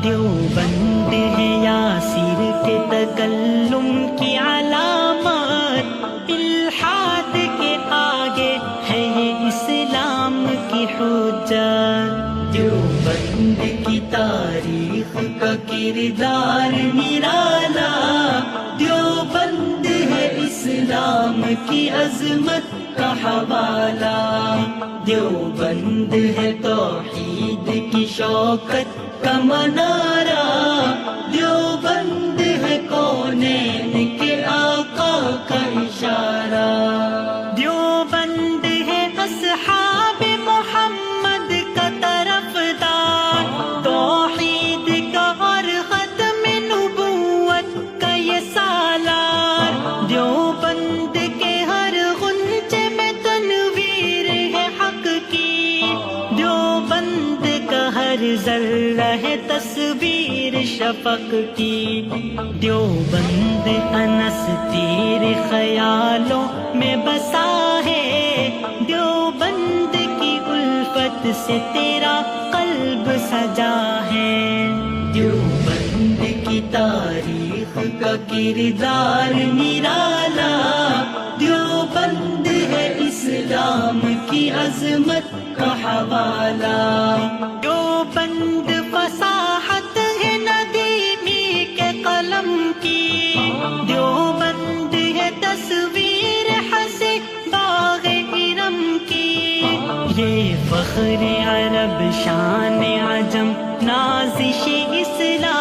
دیوبند ہے یاسر کے تکلم کی علامت، الحاد کے آگے ہے یہ اسلام کی حجت۔ دیوبند کی تاریخ کا کردار نرالا، دیوبند ہے اسلام کی عظمت کا حوالہ، دیوبند ہے توحید کی شوکت کا منارہ، دیوبند ہے کونین کے آقا کا اشارہ، دیوبند ہے اصحاب محمد کا طرفدار، توحید کا اور ختم نبوت کا یہ سالار، دیوبند کے ہر غنچے میں تنویر ہے حق کی، دیوبند کا ہر ذرہ ہے تصویر شفق کی، دیوبند انس تیرے خیالوں میں بسا ہے، دیوبند کی الفت سے تیرا قلب سجا ہے، دیوبند کی تاریخ کا کردار نرالا، دیوبند ہے اسلام کی عظمت کا حوالہ، دیوبند فصاحت ہے ندیمی کے قلم کی، دیوبند ہے تصویر حسن باغ ارم کی، یہ فخر عرب شان عجم نازش اسلام